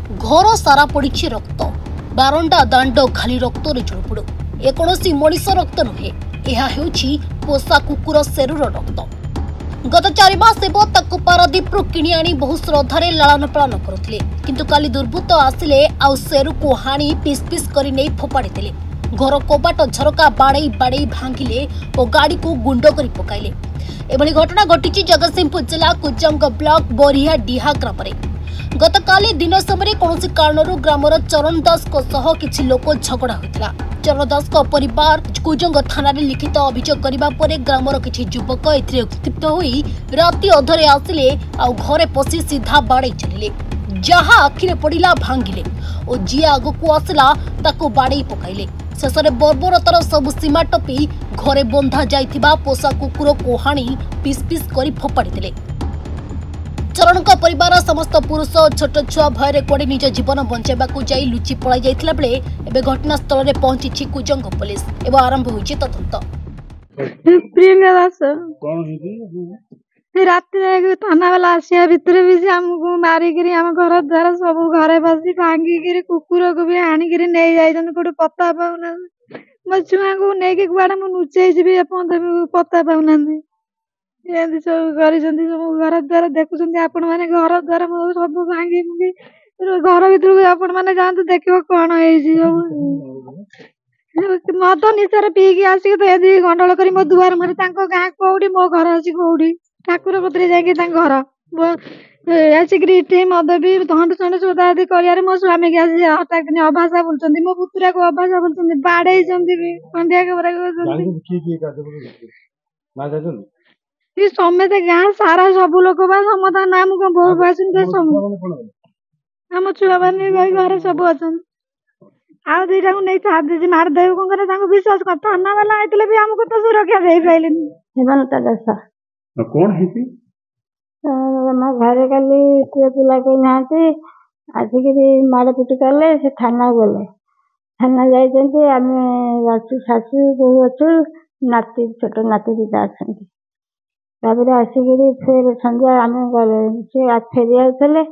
घर सारा पड़ी रक्त बारंडा दांड खाली रक्त जुड़पुड़ ए कौन मनीष रक्त नुहे यह पोषा कुकुर शेरुर रक्त। गत 4 मास हेब पारादीप किणी आनी बहु श्रद्धार लालन पालन करुले किंतु काली दुर्बृत्त आसिले आउ शेरु को हाणी पिस पिस कर फोपाड़ी घर कबाट झरका बाड़े बाड़े भांगिले और गाड़ी को गुंड कर पकाइले। एभली घटना घटी जगतसिंहपुर जिला कुजंग ब्लॉक बोरिया डीहा ग्राम में गत काली दिन समय कौन कारण ग्रामर चरण दास किसी लोक झगड़ा होता। चरण दास परिवार कुजंग थाना लिखित अभियोग करने पर ग्रामर किसी युवक उत्क्षिप्त होई राति अधरे आसिले आउ घरे पशि सीधा बाड़े चलिले जहाँ आखिरे पड़ा भांगिले और जी आगक आसला ताको बाड़े पकाइले। शेष में बर्बरतार सबु सीमा टपी घरे बंधा जाइथिबा पोषा कुकुर को हाणी पिस पिस कर फोपाड़ी। चरण का परिवार समस्त पुरुष और छोट छुआ भय कुआड़े निज जीवन बचाइबा जाई लुचि पलाई जाइथिला बेले एबे घटनास्थल में पहुंची कुजंग पुलिस एवं आरंभ होइछि तदंत। प्रियंका दास राति थाना वाला आसिया भितर भी से हमको मारिक आम घर द्वार सब घरे बसी भांगिक कुकुर को भी आणिक नहीं जाइछन कोटे पता पाऊना मो छुआ को नहीं कुआड़े मुझे लुचेई पता पाऊना एमती सब कर घर द्वार देखुं आपण मैंने घर द्वार सब भांगी भुंगी घर भर आपण मैंने जातु देख कौन मद निशार पीकी आसिक तो ये गंडल कर मो दुआर मारे गाँ कौटी मो घर अच्छी कौटी ठाकुर पत्र जाकि घर आसिक मद भी धंड चंड सोदा कर मो स्वामी की आसी हटाक दिन अभाषा बोलते मो पुतुरा को अभाषा बोलते बाड़े संध्या समस्त गाँ सारा सब लोक समस्त नाम को बहुत आम छुआ मैंने घर सब अच्छा आउ दुईटा को नहीं छाड़ी मारदे कौन विश्वास कर थाना वाला आते भी आमको तो सुरक्षा दे पारे हेमंत दास कौन घरे कल पिला कही ना आसिक माड़ पिट कले से थाना गले थाना जाइए शाशु बहु अच्छु नाती छोट नाती दीटा अच्छा आसिक फिर संध्या आम गले से फेरी आते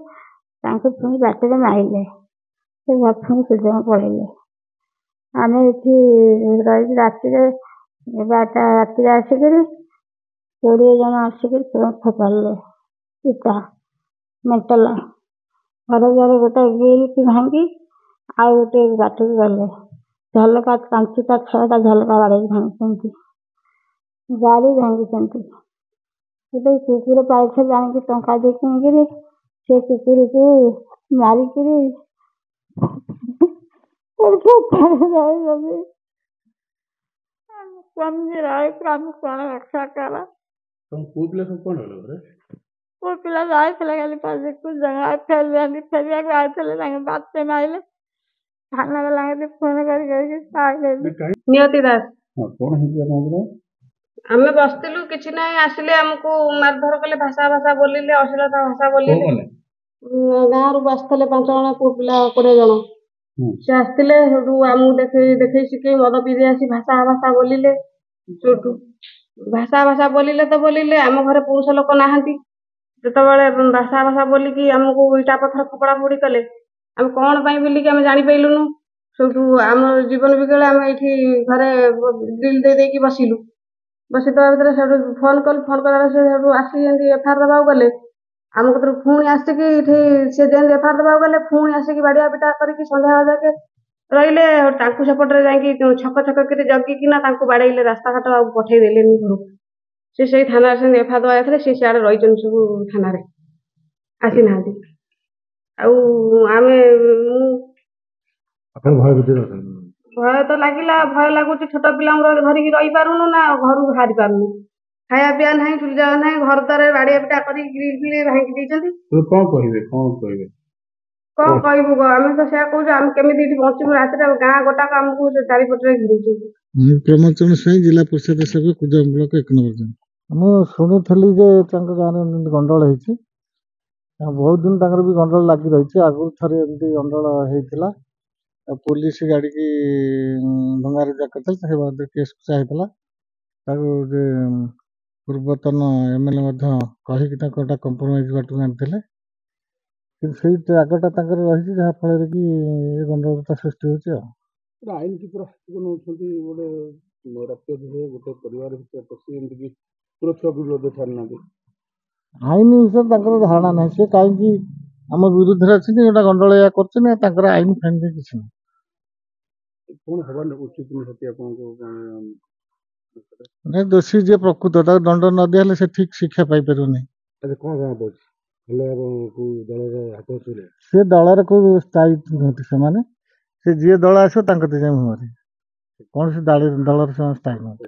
पुणी बाटर मारे से पुणी कुजंग पड़े आम ये रही राति 12टा राति आसिक 20 जन आसिक फोपाड़े इटा मेटल घर द्वार गोटे गिल की भांगी आउ गोटे बाट गले झलका 5टा 6टा झलका बाड़े भांगी गाड़ी भांगी गोटे कुकुर पाइसे जानिक टंका दे किनिक से कुकुर को मारिक रक्षा करा वो पिला जाए खाली पास कुछ जगह फेरिया को आए बात से मारे थाना वाला फोन कर नियति दास आम बसलु कि ना आसिले आमको मारधर कले भाषा भाषा बोलिले अश्लीलता भाषा बोलिले गाँव रु बसते 5 जन पु पिला 20 जन से आसते आमको देखे शिखे मद पी आसी भाषा भाषा बोलिले भाषा भाषा बोलिले तो बोलिले आम घर पुरुष लोक नहांती जो भाषा भाषा बोलिकी आमको इटा पत्थर फोपड़ा फोड़ी कले आम कौन बोलिकी आम जापारूनु सब आम जीवन बिगड़े आम ये घरे ग्रिल दे बसिलु बसी दवा भर से फोन कल फोन कर आसिक एफआईआर दबा गले आम कतर पुणी आसिक सी जमी एफआईआर दबा गले पुणी आसिक बाड़िया पिटा करके सन्ध्या जाके रही सेपटे जा छक छक कर जगिकिना बाड़े रास्ता घाट पठे देले घर से थाना एफआईआर दबा जाते सी सियाड़े रही सब थाना आसी ना भय तो लगिला भय लगुच छोट पिला धरिकी रही पारुनु ना घर बाहरी पारुनु खाया पिया ना चुली जगह ना घर द्वार बाड़िया पिटा कर भांगी कौन कहबू आम तो क्या कहूँ आम केमी बचू रात गाँ गोटाक आमको चारिपटे घिरी प्रमोचन साई जिला परिषद सभ्य कुजंग ब्लॉक 1 नंबर मैं शुणुली गाँव में गंडल हो बहुत दिन भी गंडल लगी रही आगु थे एमती गंडल होता पुलिस गाड़ी की भंगार जाकर केस चाहता पूर्वतन एमएलए कहीकि कंप्रोमाइज बाट आनी କିନ୍ତୁ ସେଇ ରାଗଟା ତାଙ୍କର ରହିଛି ଯାହାଫଳରେ କି ଏ ଗଣ୍ଡଗୋଳଟା ସୃଷ୍ଟି ହେଉଛି ଆଉ। ଆଇନ କି ପୁରା ହାତକୁ ନେଉଛନ୍ତି ଗୋଟେ ରକ୍ତ ଧୀରେ ଗୋଟେ ପରିବାର ଭିତରେ ପଶି ଏମିତିକି ସୁରକ୍ଷାକୁ ବି ମଧ୍ୟ ଛାଡୁନାହାନ୍ତି। ଆଇନ ବିଷୟରେ ତାଙ୍କର ଧାରଣା ନାହିଁ, ସେ କାହିଁକି ଆମ ବିରୁଦ୍ଧରେ ଅଛନ୍ତି, ଗୋଟେ ଗଣ୍ଡଗୋଳ ଏଇଆ କରୁଛନ୍ତି, ତାଙ୍କର ଆଇନ ଫାଇନ କିଛି ନାହିଁ। କଣ ହେବା ଉଚିତ ନିହାତି ଆପଣଙ୍କୁ ମାନେ ଦୋଷୀ ଯିଏ ପ୍ରକୃତ ତାକୁ ଦଣ୍ଡ ନ ଦିଆହେଲେ ସେ ଠିକ ଶିକ୍ଷା ପାଇପାରିବନି। କଣ ଜଣା ପଡୁଛି ହେଲେ କୋଉ ଦଳର ହାତ ଅଛି? ସେ ଦଳରେ କୋଉ ସ୍ଥାୟୀ ନୁହନ୍ତି ସେମାନେ, ସେ ଯିଏ ଦଳ ଆସିବ ତାଙ୍କ ଦିଜଣ ମୁହଁରେ, କୌଣସି ଦଳର ସେମାନେ ସ୍ଥାୟୀ ନୁହନ୍ତି।